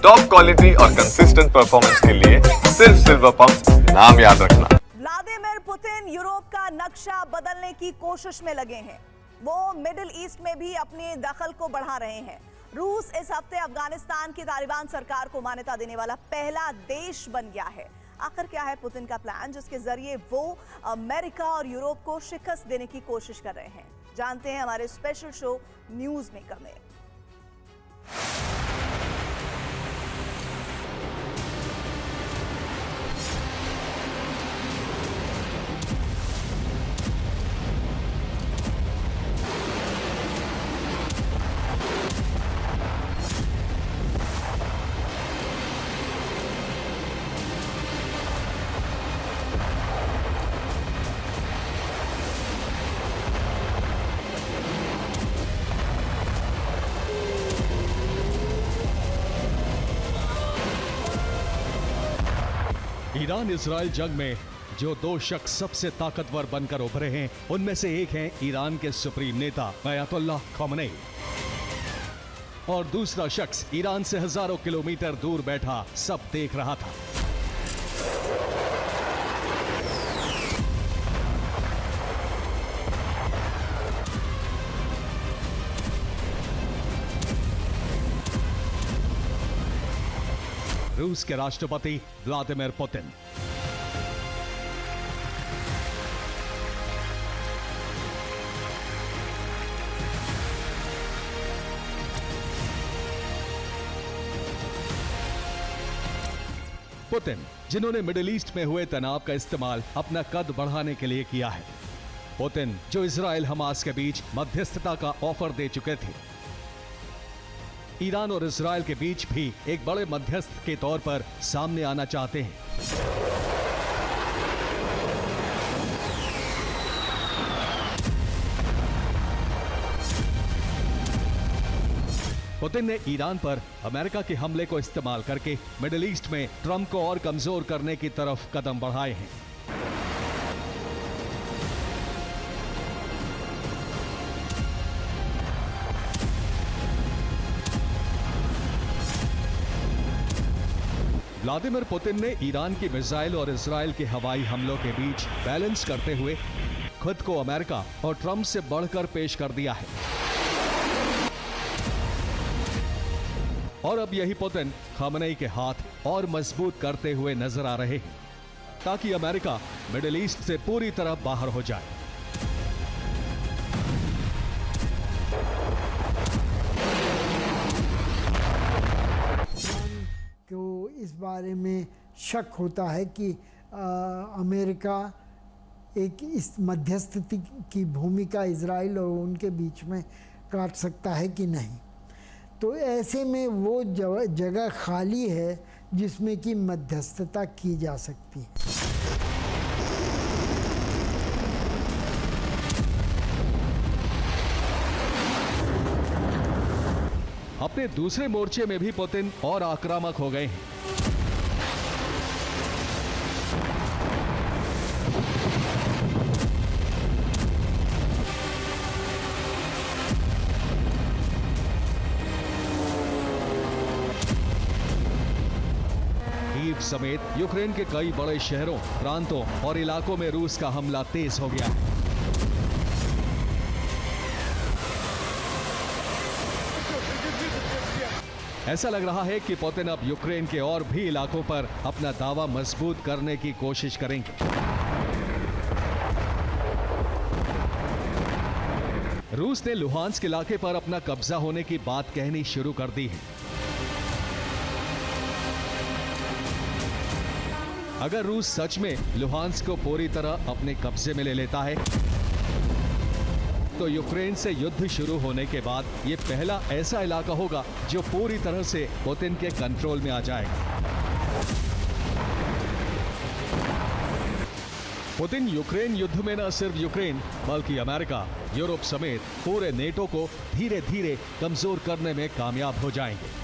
Top quality और consistent performance के लिए सिर्फ सिल्वर पंप नाम याद रखना। व्लादिमीर पुतिन यूरोप का नक्शा बदलने की कोशिश में लगे हैं। वो मिडिल ईस्ट में भी अपनी दखल को बढ़ा रहे हैं। रूस इस हफ्ते अफगानिस्तान की तालिबान सरकार को मान्यता देने वाला पहला देश बन गया है। आखिर क्या है पुतिन का प्लान जिसके जरिए वो अमेरिका और यूरोप को शिकस्त देने की कोशिश कर रहे हैं? जानते हैं हमारे स्पेशल शो न्यूज मेकर में। ईरान इजराइल जंग में जो दो शख्स सबसे ताकतवर बनकर उभरे हैं, उनमें से एक हैं ईरान के सुप्रीम नेता अयतुल्लाह ख़ामेनी और दूसरा शख्स ईरान से हजारों किलोमीटर दूर बैठा सब देख रहा था। रूस के राष्ट्रपति व्लादिमीर पुतिन। पुतिन जिन्होंने मिडिल ईस्ट में हुए तनाव का इस्तेमाल अपना कद बढ़ाने के लिए किया है। पुतिन जो इजराइल हमास के बीच मध्यस्थता का ऑफर दे चुके थे। ईरान और इजराइल के बीच भी एक बड़े मध्यस्थ के तौर पर सामने आना चाहते हैं। पुतिन ने ईरान पर अमेरिका के हमले को इस्तेमाल करके मिडिल ईस्ट में ट्रंप को और कमजोर करने की तरफ कदम बढ़ाए हैं। व्लादिमीर पुतिन ने ईरान की मिसाइल और इजराइल के हवाई हमलों के बीच बैलेंस करते हुए खुद को अमेरिका और ट्रंप से बढ़कर पेश कर दिया है। और अब यही पुतिन ख़ामेनी के हाथ और मजबूत करते हुए नजर आ रहे हैं ताकि अमेरिका मिडिल ईस्ट से पूरी तरह बाहर हो जाए। को इस बारे में शक होता है कि अमेरिका एक इस मध्यस्थता की भूमिका इजराइल और उनके बीच में काट सकता है कि नहीं। तो ऐसे में वो जगह खाली है जिसमें कि मध्यस्थता की जा सकती है। अपने दूसरे मोर्चे में भी पुतिन और आक्रामक हो गए हैं। कीव समेत यूक्रेन के कई बड़े शहरों, प्रांतों और इलाकों में रूस का हमला तेज हो गया है। ऐसा लग रहा है कि पुतिन अब यूक्रेन के और भी इलाकों पर अपना दावा मजबूत करने की कोशिश करेंगे। रूस ने लुहांस्क इलाके पर अपना कब्जा होने की बात कहनी शुरू कर दी है। अगर रूस सच में लुहांस्क को पूरी तरह अपने कब्जे में ले लेता है तो यूक्रेन से युद्ध शुरू होने के बाद यह पहला ऐसा इलाका होगा जो पूरी तरह से पुतिन के कंट्रोल में आ जाएगा। पुतिन यूक्रेन युद्ध में न सिर्फ यूक्रेन बल्कि अमेरिका, यूरोप समेत पूरे नेटो को धीरे धीरे कमजोर करने में कामयाब हो जाएंगे।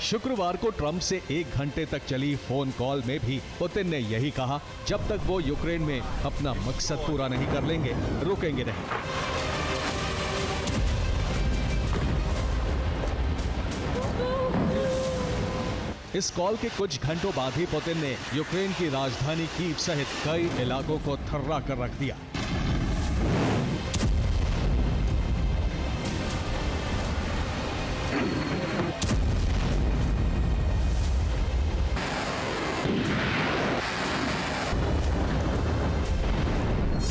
शुक्रवार को ट्रंप से 1 घंटे तक चली फोन कॉल में भी पुतिन ने यही कहा, जब तक वो यूक्रेन में अपना मकसद पूरा नहीं कर लेंगे, रुकेंगे नहीं। इस कॉल के कुछ घंटों बाद ही पुतिन ने यूक्रेन की राजधानी कीव सहित कई इलाकों को थर्रा कर रख दिया।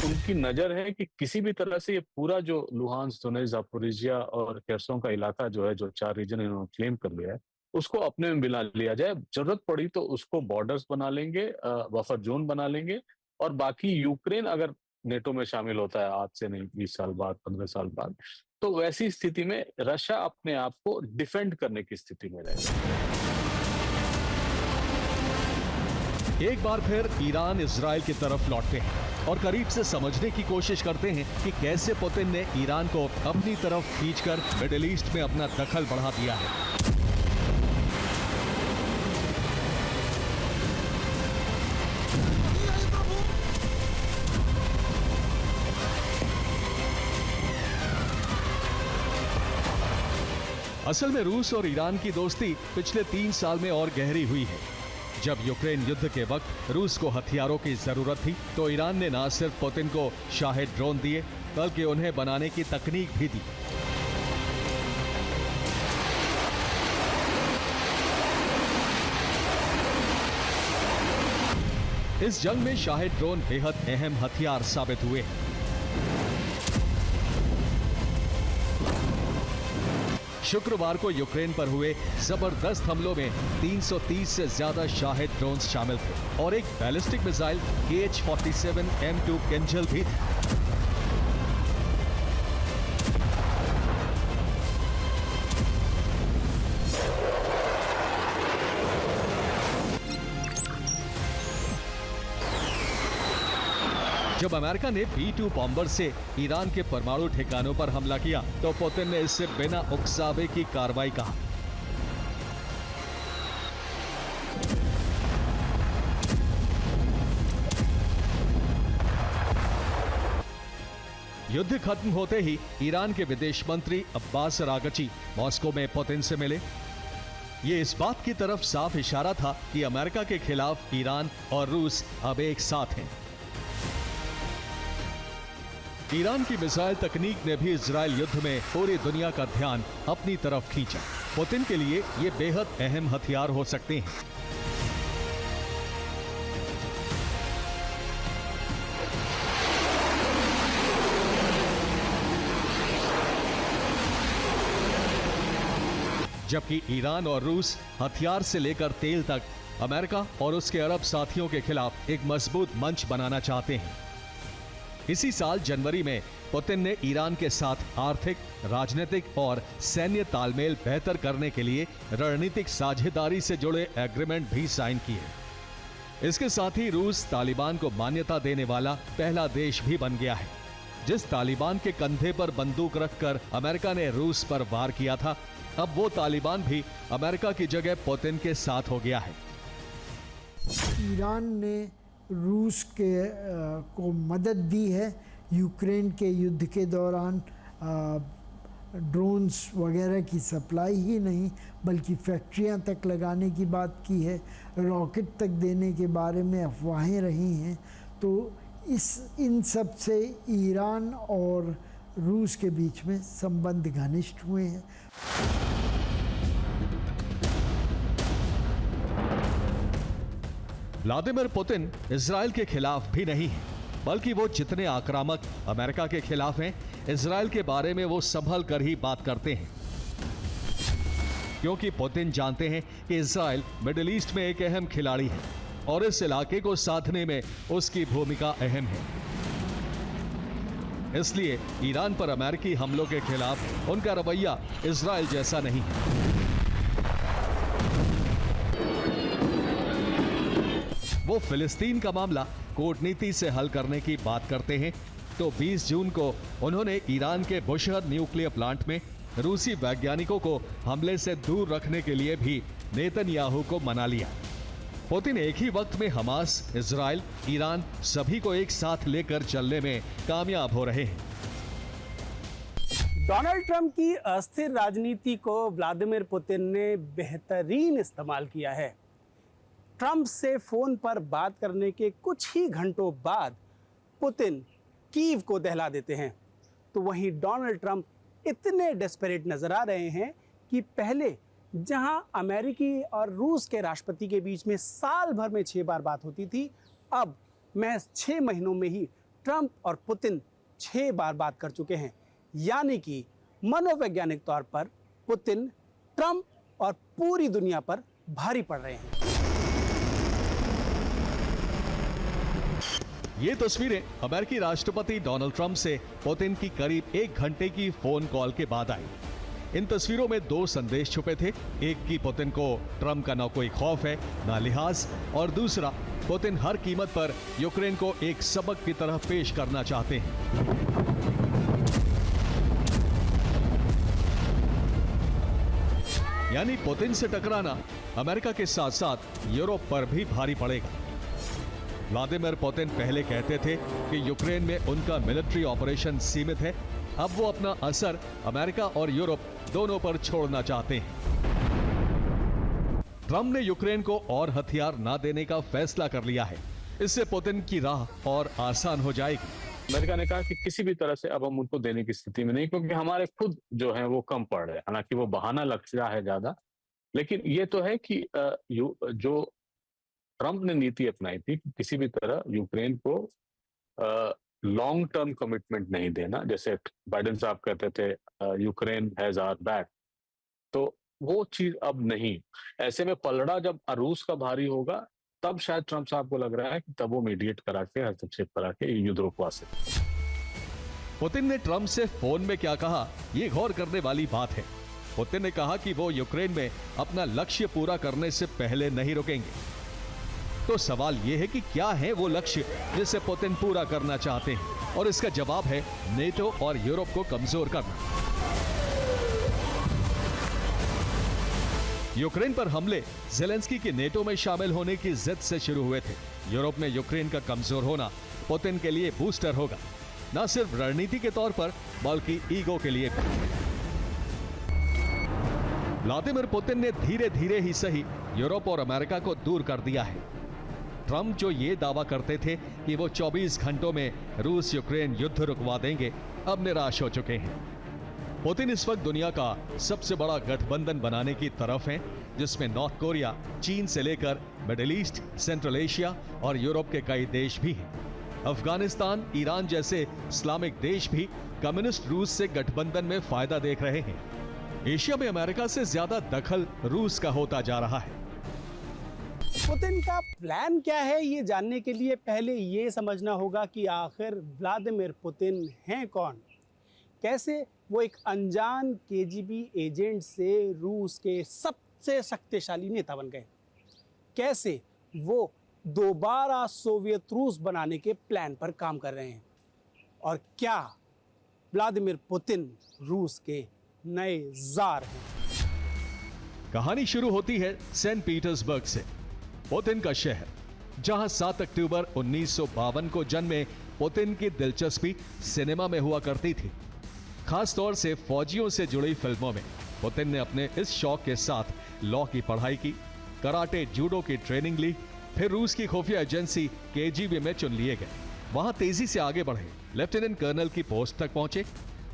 उनकी नजर है कि किसी भी तरह से ये पूरा जो लुहांस, दोनेत्स्क, जापोरिजिया और केर्सन का इलाका जो है, जो 4 रीजन इन्होंने क्लेम कर लिया है, उसको अपने में मिला लिया जाए। जरूरत पड़ी तो उसको बॉर्डर्स बना लेंगे, बफर जोन बना लेंगे, और बाकी यूक्रेन अगर नेटो में शामिल होता है आज से नहीं 20 साल बाद, 15 साल बाद, तो वैसी स्थिति में रशिया अपने आप को डिफेंड करने की स्थिति में रहेगा। एक बार फिर ईरान इजराइल की तरफ लौटते हैं और करीब से समझने की कोशिश करते हैं कि कैसे पुतिन ने ईरान को अपनी तरफ खींचकर मिडिल ईस्ट में अपना दखल बढ़ा दिया है। असल में रूस और ईरान की दोस्ती पिछले 3 साल में और गहरी हुई है। जब यूक्रेन युद्ध के वक्त रूस को हथियारों की जरूरत थी तो ईरान ने न सिर्फ पुतिन को शाहिद ड्रोन दिए, बल्कि उन्हें बनाने की तकनीक भी दी। इस जंग में शाहिद ड्रोन बेहद अहम हथियार साबित हुए हैं। शुक्रवार को यूक्रेन पर हुए जबरदस्त हमलों में 330 से ज्यादा शाहिद ड्रोन्स शामिल थे और एक ballistic missile KH-47 M2 Kinjal भी थी। जब अमेरिका ने B-2 बॉम्बर से ईरान के परमाणु ठिकानों पर हमला किया तो पुतिन ने इससे बिना उकसावे की कार्रवाई कहा। युद्ध खत्म होते ही ईरान के विदेश मंत्री अब्बास अरागची मॉस्को में पुतिन से मिले। ये इस बात की तरफ साफ इशारा था कि अमेरिका के खिलाफ ईरान और रूस अब एक साथ हैं। ईरान की मिसाइल तकनीक ने भी इजराइल युद्ध में पूरी दुनिया का ध्यान अपनी तरफ खींचा। पुतिन के लिए ये बेहद अहम हथियार हो सकते हैं। जबकि ईरान और रूस हथियार से लेकर तेल तक अमेरिका और उसके अरब साथियों के खिलाफ एक मजबूत मंच बनाना चाहते हैं। इसी साल जनवरी में पुतिन ने ईरान के साथ आर्थिक, राजनीतिक और सैन्य तालमेल बेहतर करने के लिए रणनीतिक साझेदारी से जुड़े एग्रीमेंट भी साइन किए। इसके साथ ही रूस तालिबान को मान्यता देने वाला पहला देश भी बन गया है। जिस तालिबान के कंधे पर बंदूक रखकर अमेरिका ने रूस पर वार किया था, अब वो तालिबान भी अमेरिका की जगह पुतिन के साथ हो गया है। ईरान ने रूस के को मदद दी है यूक्रेन के युद्ध के दौरान। ड्रोन्स वगैरह की सप्लाई ही नहीं बल्कि फैक्ट्रियां तक लगाने की बात की है, रॉकेट तक देने के बारे में अफवाहें रही हैं। तो इन सब से ईरान और रूस के बीच में संबंध घनिष्ठ हुए हैं। व्लादिमीर पुतिन इजराइल के खिलाफ भी नहीं है, बल्कि वो जितने आक्रामक अमेरिका के खिलाफ हैं, इजराइल के बारे में वो संभल कर ही बात करते हैं। क्योंकि पुतिन जानते हैं कि इजराइल मिडिल ईस्ट में एक अहम खिलाड़ी है और इस इलाके को साधने में उसकी भूमिका अहम है। इसलिए ईरान पर अमेरिकी हमलों के खिलाफ उनका रवैया इजराइल जैसा नहीं है। वो फिलिस्तीन का मामला कूटनीति से हल करने की बात करते हैं। तो 20 जून को उन्होंने ईरान के बुशहर न्यूक्लियर प्लांट में रूसी वैज्ञानिकों को हमले से दूर रखने के लिए भी नेतन्याहू को मना लिया। पुतिन एक ही वक्त में हमास, इजराइल, ईरान सभी को एक साथ लेकर चलने में कामयाब हो रहे हैं। डोनाल्ड ट्रंप की अस्थिर राजनीति को व्लादिमीर पुतिन ने बेहतरीन इस्तेमाल किया है। ट्रंप से फोन पर बात करने के कुछ ही घंटों बाद पुतिन कीव को दहला देते हैं। तो वहीं डोनाल्ड ट्रंप इतने डेस्परेट नजर आ रहे हैं कि पहले जहां अमेरिकी और रूस के राष्ट्रपति के बीच में साल भर में 6 बार बात होती थी, अब महज 6 महीनों में ही ट्रंप और पुतिन 6 बार बात कर चुके हैं। यानी कि मनोवैज्ञानिक तौर पर पुतिन ट्रंप और पूरी दुनिया पर भारी पड़ रहे हैं। ये तस्वीरें अमेरिकी राष्ट्रपति डोनाल्ड ट्रंप से पुतिन की करीब 1 घंटे की फोन कॉल के बाद आई। इन तस्वीरों में 2 संदेश छुपे थे। एक की पुतिन को ट्रंप का न कोई खौफ है न लिहाज, और दूसरा पुतिन हर कीमत पर यूक्रेन को एक सबक की तरह पेश करना चाहते हैं। यानी पुतिन से टकराना अमेरिका के साथ साथ यूरोप पर भी भारी पड़ेगा। व्लादिमीर पुतिन पहले कहते थे कि यूक्रेन में उनका मिलिट्री ऑपरेशन सीमित है, अब वो अपना असर अमेरिका और यूरोप दोनों पर छोड़ना चाहते हैं। ट्रंप ने यूक्रेन को और हथियार ना देने का फैसला कर लिया है। इससे पुतिन की राह और आसान हो जाएगी। अमेरिका ने कहा कि किसी भी तरह से अब हम उनको देने की स्थिति में नहीं, क्योंकि हमारे खुद जो है वो कम पड़ रहे हैं। हालांकि वो बहाना लग रहा है ज्यादा, लेकिन ये तो है कि जो ट्रंप ने नीति अपनाई थी कि किसी भी तरह यूक्रेन को लॉन्ग टर्म कमिटमेंट नहीं देना, जैसे बाइडेन साहब कहते थे यूक्रेन हैज आवर बैक, तो वो चीज अब नहीं। ऐसे में पलड़ा जब रूस का भारी होगा, तब शायद ट्रंप साहब को लग रहा है कि तब वो मीडिएट करा के, हस्तक्षेप करा के युद्ध रोकवा सके। पुतिन ने ट्रंप से फोन में क्या कहा, ये गौर करने वाली बात है। पुतिन ने कहा कि वो यूक्रेन में अपना लक्ष्य पूरा करने से पहले नहीं रुकेंगे। तो सवाल ये है कि क्या है वो लक्ष्य जिसे पुतिन पूरा करना चाहते हैं, और इसका जवाब है नेटो और यूरोप को कमजोर करना। यूक्रेन पर हमले ज़ेलेंस्की के नेटो में शामिल होने की जिद से शुरू हुए थे। यूरोप में यूक्रेन का कमजोर होना पुतिन के लिए बूस्टर होगा, न सिर्फ रणनीति के तौर पर बल्कि ईगो के लिए भी। व्लादिमीर पुतिन ने धीरे धीरे ही सही यूरोप और अमेरिका को दूर कर दिया है। ट्रंप जो ये दावा करते थे कि वो 24 घंटों में रूस यूक्रेन युद्ध रुकवा देंगे, अब निराश हो चुके हैं। पुतिन इस वक्त दुनिया का सबसे बड़ा गठबंधन बनाने की तरफ हैं, जिसमें नॉर्थ कोरिया, चीन से लेकर मिडिल ईस्ट, सेंट्रल एशिया और यूरोप के कई देश भी हैं। अफगानिस्तान, ईरान जैसे इस्लामिक देश भी कम्युनिस्ट रूस से गठबंधन में फायदा देख रहे हैं। एशिया में अमेरिका से ज्यादा दखल रूस का होता जा रहा है। पुतिन का प्लान क्या है, ये जानने के लिए पहले ये समझना होगा कि आखिर व्लादिमीर पुतिन हैं कौन। कैसे वो एक अनजान केजीबी एजेंट से रूस के सबसे शक्तिशाली नेता बन गए। कैसे वो दोबारा सोवियत रूस बनाने के प्लान पर काम कर रहे हैं। और क्या व्लादिमीर पुतिन रूस के नए जार हैं। कहानी शुरू होती है सेंट पीटर्सबर्ग से, पुतिन का शहर, जहां 7 अक्टूबर 1952 को जन्मे पुतिन की दिलचस्पी सिनेमा में हुआ करती थी। खास तौर से फौजियों से जुड़ी फिल्मों में पुतिन ने अपने इस शौक के साथ लॉ की पढ़ाई की, कराटे जूडो की ट्रेनिंग ली, फिर रूस की खुफिया एजेंसी केजीबी में चुन लिए गए। वहां तेजी से आगे बढ़े, लेफ्टिनेंट कर्नल की पोस्ट तक पहुंचे।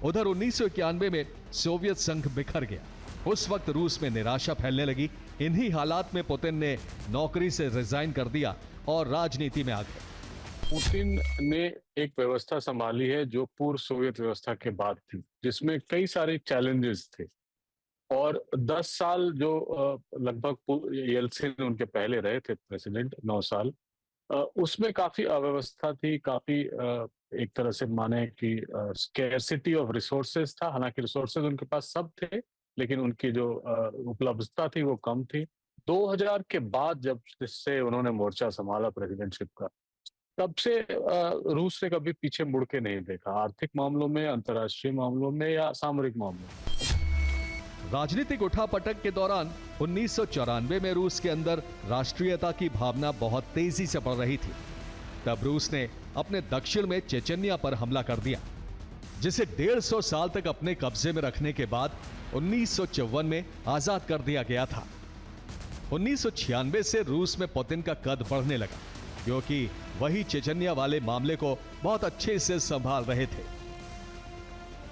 उधर 1991 में सोवियत संघ बिखर गया। उस वक्त रूस में निराशा फैलने लगी। इन्हीं हालात में पुतिन ने नौकरी से रिजाइन कर दिया और राजनीति में आ गए। पुतिन ने एक व्यवस्था संभाली है जो पूर्व सोवियत व्यवस्था के बाद थी, जिसमें कई सारे चैलेंजेस थे। और 10 साल जो लगभग येल्सिन उनके पहले रहे थे प्रेसिडेंट, 9 साल, उसमें काफी अव्यवस्था थी, काफी एक तरह से माने कि स्कैरसिटी ऑफ रिसोर्सेज था। हालांकि रिसोर्सेज उनके पास सब थे, लेकिन उनकी जो उपलब्धता थी वो कम थी। 2000 के बाद जब से उन्होंने मोर्चा संभाला प्रेसिडेंटशिप का, तब से रूस ने कभी पीछे मुड़ के नहीं देखा, आर्थिक मामलों में, अंतर्राष्ट्रीय मामलों में या सामरिक मामलों में। राजनीतिक उठापटक के दौरान 1994 में रूस के अंदर राष्ट्रीयता की भावना बहुत तेजी से बढ़ रही थी। तब रूस ने अपने दक्षिण में चेचन्या पर हमला कर दिया, जिसे 150 साल तक अपने कब्जे में रखने के बाद 1954 में आजाद कर दिया गया था। 1996 से रूस में पुतिन का कद बढ़ने लगा, क्योंकि वही चेचन्या वाले मामले को बहुत अच्छे से संभाल रहे थे।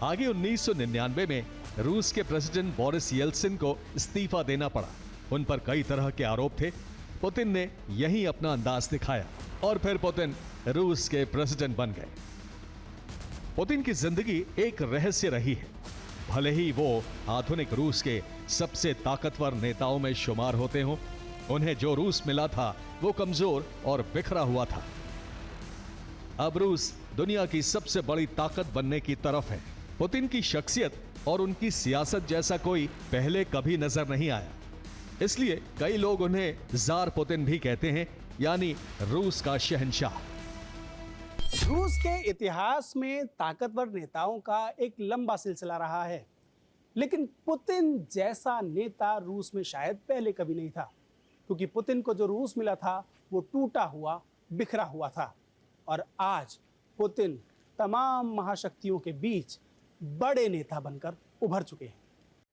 आगे 1999 में रूस के प्रेसिडेंट बोरिस येल्सिन को इस्तीफा देना पड़ा। उन पर कई तरह के आरोप थे। पुतिन ने यही अपना अंदाज दिखाया और फिर पुतिन रूस के प्रेसिडेंट बन गए। पुतिन की जिंदगी एक रहस्य रही है। भले ही वो आधुनिक रूस के सबसे ताकतवर नेताओं में शुमार होते हों, उन्हें जो रूस मिला था वो कमजोर और बिखरा हुआ था। अब रूस दुनिया की सबसे बड़ी ताकत बनने की तरफ है। पुतिन की शख्सियत और उनकी सियासत जैसा कोई पहले कभी नजर नहीं आया। इसलिए कई लोग उन्हें जार पुतिन भी कहते हैं, यानी रूस का शहंशाह। रूस के इतिहास में ताकतवर नेताओं का एक लंबा सिलसिला रहा है, लेकिन पुतिन जैसा नेता रूस में शायद पहले कभी नहीं था, क्योंकि पुतिन को जो रूस मिला था वो टूटा हुआ, बिखरा हुआ था। और आज पुतिन तमाम महाशक्तियों के बीच बड़े नेता बनकर उभर चुके हैं।